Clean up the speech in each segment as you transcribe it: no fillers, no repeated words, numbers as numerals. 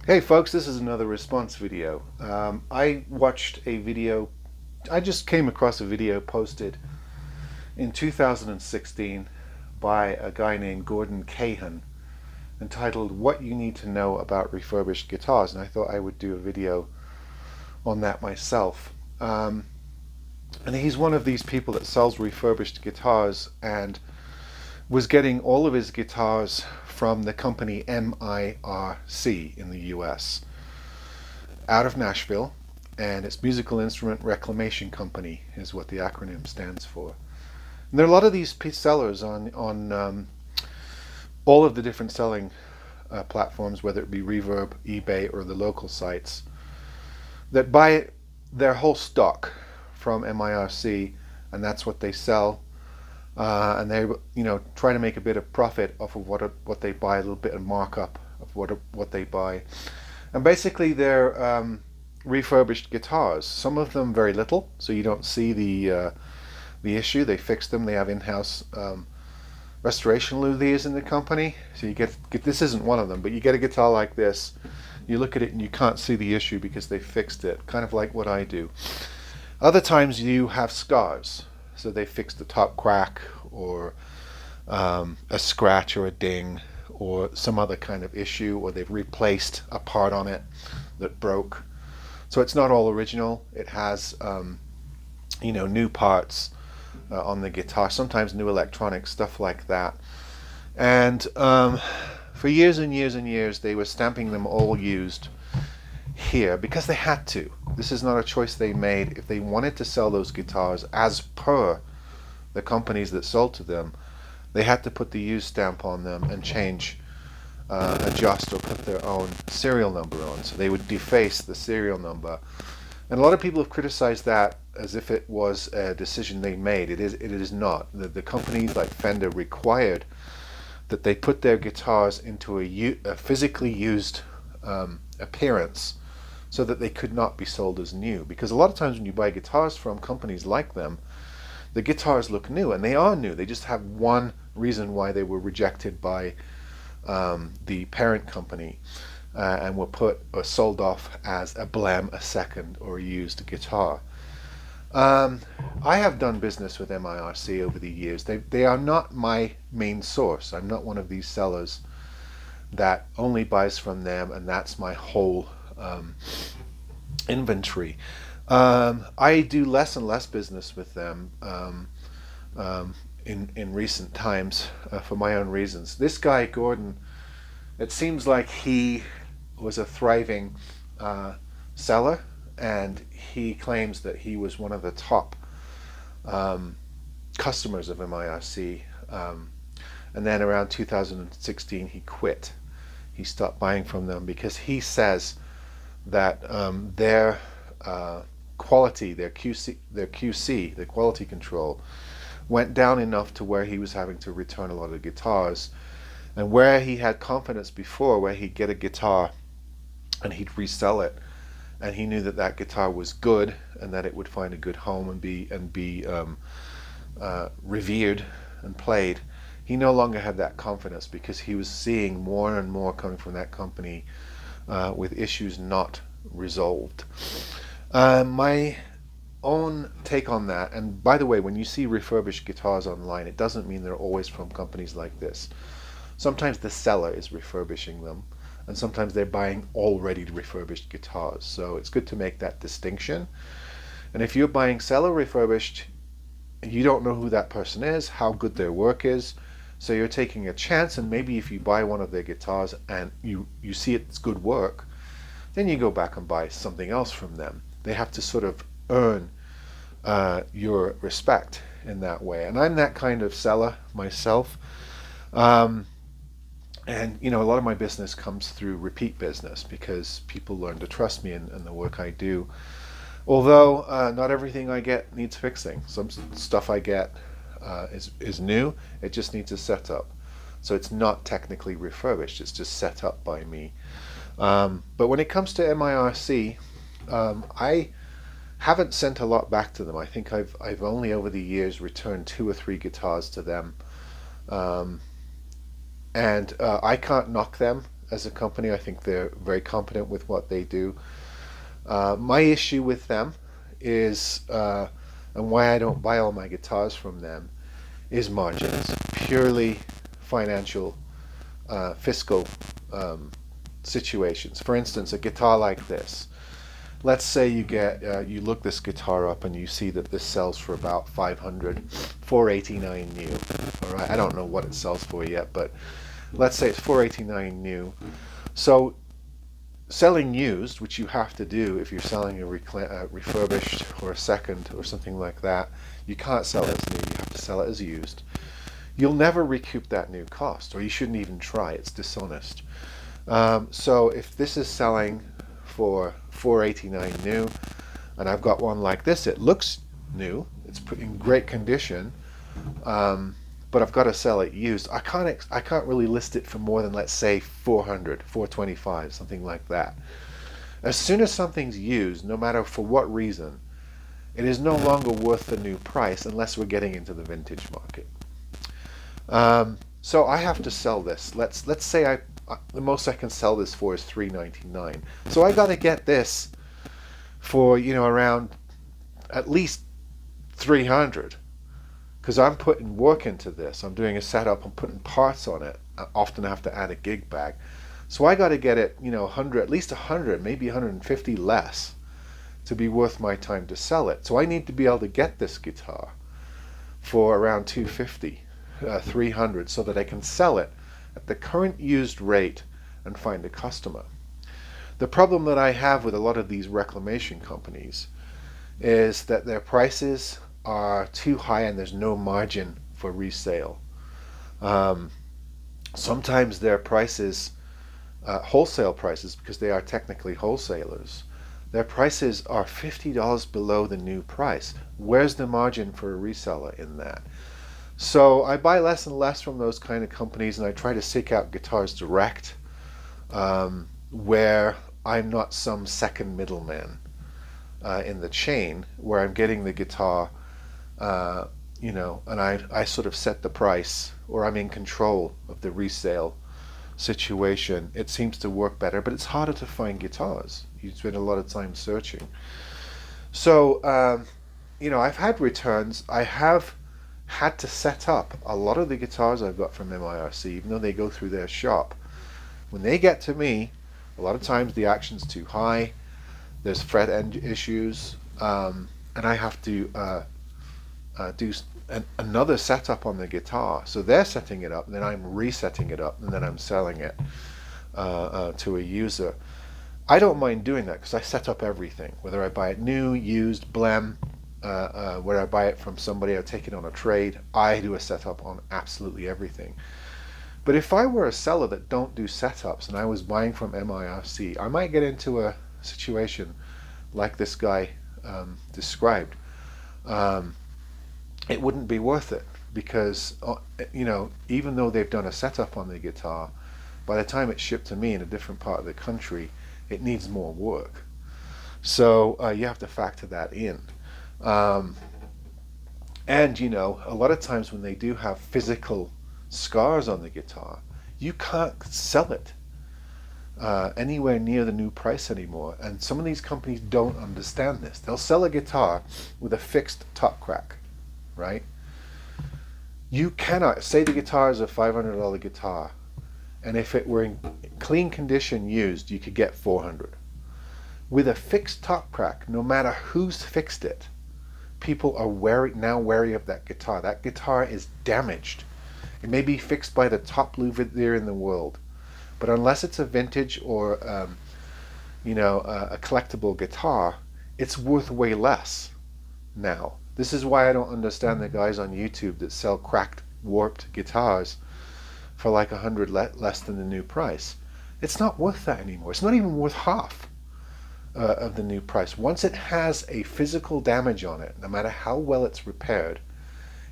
Hey folks, this is another response video. I watched a video, I just came across a video posted in 2016 by a guy named Gordon Kahan entitled What You Need to Know About Refurbished Guitars, and I thought I would do a video on that myself. And he's one of these people that sells refurbished guitars and was getting all of his guitars from the company MIRC in the US, out of Nashville, and it's Musical Instrument Reclamation Company is what the acronym stands for. And there are a lot of these sellers on all of the different selling platforms, whether it be Reverb, eBay, or the local sites, that buy their whole stock from MIRC, and that's what they sell. And they, try to make a bit of profit off of what they buy, a little bit of markup of what they buy, and basically they're refurbished guitars. Some of them very little, so you don't see the issue. They fix them. They have in-house restoration luthiers in the company, so you get this isn't one of them, but you get a guitar like this. You look at it and you can't see the issue because they fixed it, kind of like what I do. Other times you have scars. So they fixed the top crack or a scratch or a ding or some other kind of issue, or they've replaced a part on it that broke. So it's not all original. It has new parts on the guitar, sometimes new electronics, stuff like that. And for years and years and years they were stamping them all used here because they had to. This is not a choice they made. If they wanted to sell those guitars as per the companies that sold to them, they had to put the used stamp on them and change, adjust, or put their own serial number on. So they would deface the serial number. And a lot of people have criticized that as if it was a decision they made. It is not. The companies like Fender required that they put their guitars into a physically used appearance, so that they could not be sold as new. Because a lot of times when you buy guitars from companies like them, the guitars look new, and they are new. They just have one reason why they were rejected by the parent company and were put or sold off as a blem, a second, or a used guitar. I have done business with MIRC over the years. They are not my main source. I'm not one of these sellers that only buys from them and that's my whole inventory. I do less and less business with them in recent times for my own reasons. This guy Gordon, it seems like he was a thriving seller, and he claims that he was one of the top customers of MIRC. And then around 2016 he quit. He stopped buying from them because he says that their quality, their QC, their quality control, went down enough to where he was having to return a lot of guitars. And where he had confidence before, where he'd get a guitar and he'd resell it, and he knew that that guitar was good and that it would find a good home and be revered and played, he no longer had that confidence because he was seeing more and more coming from that company with issues not resolved. My own take on that, and by the way, when you see refurbished guitars online, it doesn't mean they're always from companies like this. Sometimes the seller is refurbishing them, and sometimes they're buying already refurbished guitars. So it's good to make that distinction. And if you're buying seller refurbished, you don't know who that person is, how good their work is, so you're taking a chance. And maybe if you buy one of their guitars and you see it's good work, then you go back and buy something else from them. They have to sort of earn your respect in that way. And I'm that kind of seller myself. And a lot of my business comes through repeat business because people learn to trust me and the work I do. Although not everything I get needs fixing. Some stuff I get is new. It just needs a setup. So it's not technically refurbished. It's just set up by me. But when it comes to MIRC, I haven't sent a lot back to them. I think I've only over the years returned 2 or 3 guitars to them. And I can't knock them. as a company. I think they're very competent with what they do. My issue with them is, and why I don't buy all my guitars from them, is margins. Purely financial, fiscal situations. For instance, a guitar like this. Let's say you look this guitar up and you see that this sells for about 500, 489 new. All right, I don't know what it sells for yet, but let's say it's 489 new. So selling used, which you have to do if you're selling a refurbished or a second or something like that, you can't sell it as new, you have to sell it as used. You'll never recoup that new cost, or you shouldn't even try. It's dishonest. So if this is selling for 489 new, and I've got one like this, it looks new, it's in great condition, but I've got to sell it used. I can't really list it for more than, let's say, 400, 425, something like that. As soon as something's used, no matter for what reason, it is no longer worth the new price unless we're getting into the vintage market. So I have to sell this. Let's say the most I can sell this for is $3.99. So I got to get this for, around at least $300, because I'm putting work into this. I'm doing a setup. I'm putting parts on it. I often have to add a gig bag. So I got to get it, 100, at least 100, maybe 150 less to be worth my time to sell it. So I need to be able to get this guitar for around 250, 300, so that I can sell it at the current used rate and find a customer. The problem that I have with a lot of these reclamation companies is that their prices are too high and there's no margin for resale. Sometimes their prices, wholesale prices, because they are technically wholesalers, their prices are $50 below the new price. Where's the margin for a reseller in that? So I buy less and less from those kind of companies, and I try to seek out guitars direct, where I'm not some second middleman in the chain, where I'm getting the guitar, and I sort of set the price, or I'm in control of the resale situation. It seems to work better, but it's harder to find guitars. You spend a lot of time searching. So, I've had returns. I have had to set up a lot of the guitars I've got from MIRC, even though they go through their shop. When they get to me, a lot of times the action's too high, there's fret end issues, and I have to do another setup on the guitar. So they're setting it up, and then I'm resetting it up, and then I'm selling it to a user. I don't mind doing that because I set up everything, whether I buy it new, used, blem, where I buy it from somebody, I take it on a trade. I do a setup on absolutely everything. But if I were a seller that don't do setups and I was buying from MIRC, I might get into a situation like this guy described. It wouldn't be worth it because, even though they've done a setup on the guitar, by the time it's shipped to me in a different part of the country, it needs more work. So you have to factor that in. And a lot of times when they do have physical scars on the guitar, you can't sell it anywhere near the new price anymore. And some of these companies don't understand this. They'll sell a guitar with a fixed top crack, right? You cannot say the guitar is a $500 guitar, and if it were in clean condition used, you could get 400. With a fixed top crack, no matter who's fixed it, people are now wary of that guitar. That guitar is damaged. It may be fixed by the top luthier in the world, but unless it's a vintage or a collectible guitar, it's worth way less now. This is why I don't understand the guys on YouTube that sell cracked, warped guitars for like 100 less than the new price. It's not worth that anymore. It's not even worth half of the new price. Once it has a physical damage on it, no matter how well it's repaired,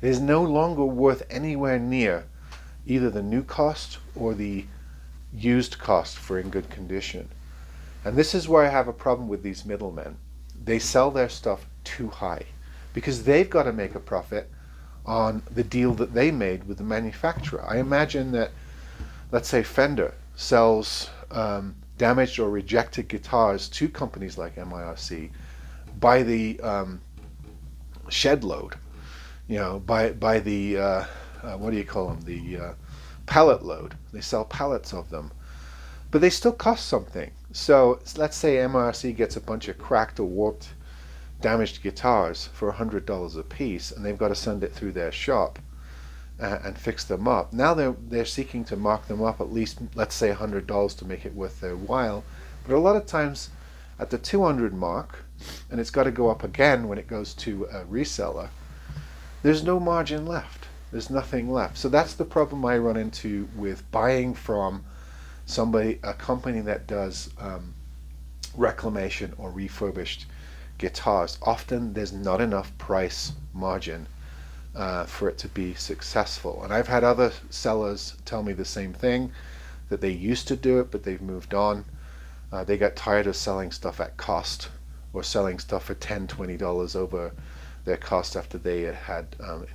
it is no longer worth anywhere near either the new cost or the used cost for in good condition. And this is where I have a problem with these middlemen. They sell their stuff too high because they've got to make a profit on the deal that they made with the manufacturer. I imagine that, let's say Fender sells damaged or rejected guitars to companies like MIRC by the shed load, by the what do you call them, the pallet load. They sell pallets of them, but they still cost something. So let's say MIRC gets a bunch of cracked or warped damaged guitars for $100 a piece, and they've got to send it through their shop and fix them up. Now they're seeking to mark them up at least, let's say, $100 to make it worth their while. But a lot of times at the 200 mark, and it's got to go up again when it goes to a reseller, there's no margin left. There's nothing left. So that's the problem I run into with buying from a company that does reclamation or refurbished guitars. Often there's not enough price margin for it to be successful. And I've had other sellers tell me the same thing, that they used to do it, but they've moved on. They got tired of selling stuff at cost, or selling stuff for $10, $20 over their cost after they had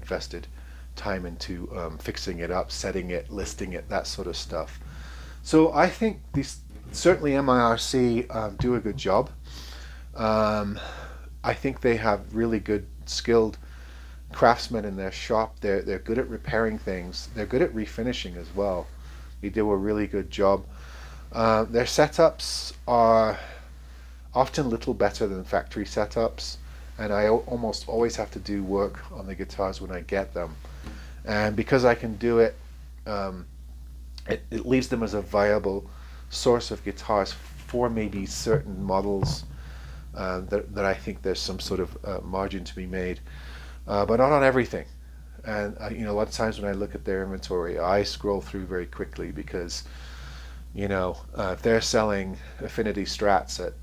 invested time into fixing it up, setting it, listing it, that sort of stuff. So I think certainly MIRC do a good job. I think they have really good, skilled craftsmen in their shop. They're good at repairing things. They're good at refinishing as well. They do a really good job. Their setups are often a little better than factory setups, and I almost always have to do work on the guitars when I get them. And because I can do it, it leaves them as a viable source of guitars for maybe certain models that I think there's some sort of margin to be made, but not on everything. And a lot of times when I look at their inventory, I scroll through very quickly because, if they're selling Affinity Strats at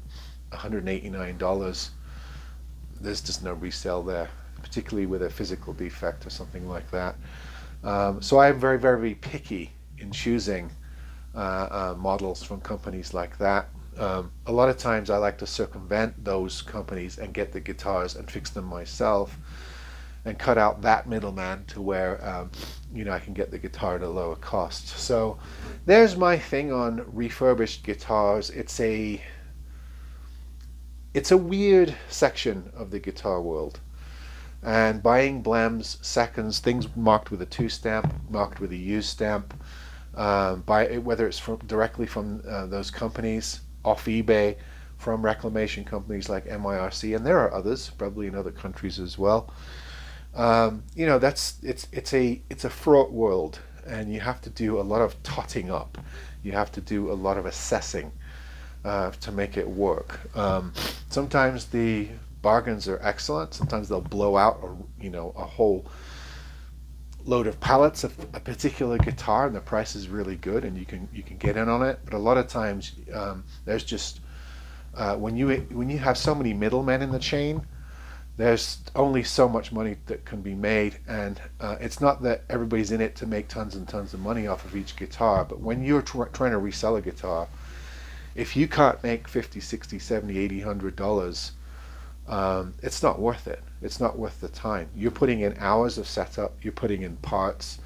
$189, there's just no resale there, particularly with a physical defect or something like that. So I'm very, very picky in choosing models from companies like that. A lot of times I like to circumvent those companies and get the guitars and fix them myself, and cut out that middleman to where I can get the guitar at a lower cost. So there's my thing on refurbished guitars. It's a weird section of the guitar world, and buying blems, seconds, things marked with a 2 stamp, marked with a U stamp, whether it's directly from those companies off eBay, from reclamation companies like MIRC, and there are others probably in other countries as well. It's a fraught world, and you have to do a lot of totting up. You have to do a lot of assessing to make it work. Sometimes the bargains are excellent. Sometimes they'll blow out a whole load of pallets of a particular guitar, and the price is really good, and you can get in on it. But a lot of times there's just when you have so many middlemen in the chain, there's only so much money that can be made, and it's not that everybody's in it to make tons and tons of money off of each guitar, but when you're trying to resell a guitar, if you can't make $50, $60, $70, $80, $100, it's not worth it. It's not worth the time. You're putting in hours of setup, you're putting in parts,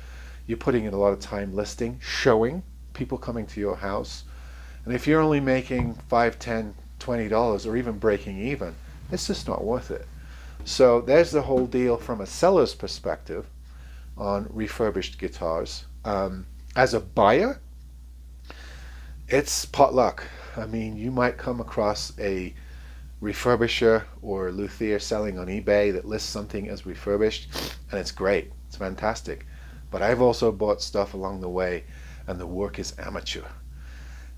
you're putting in a lot of time listing, showing, people coming to your house, and if you're only making $5, $10, $20 or even breaking even, it's just not worth it. So there's the whole deal from a seller's perspective on refurbished guitars. As a buyer, it's potluck. I mean, you might come across a refurbisher or luthier selling on eBay that lists something as refurbished, and it's great, it's fantastic. But I've also bought stuff along the way, and the work is amateur,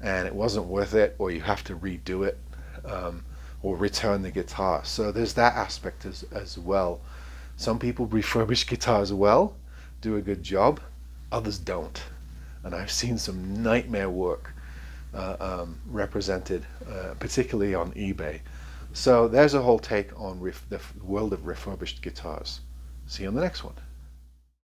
and it wasn't worth it, or you have to redo it, or return the guitar. So there's that aspect as well. Some people refurbish guitars well, do a good job, others don't, and I've seen some nightmare work represented, particularly on eBay. So there's a whole take on the world of refurbished guitars. See you on the next one.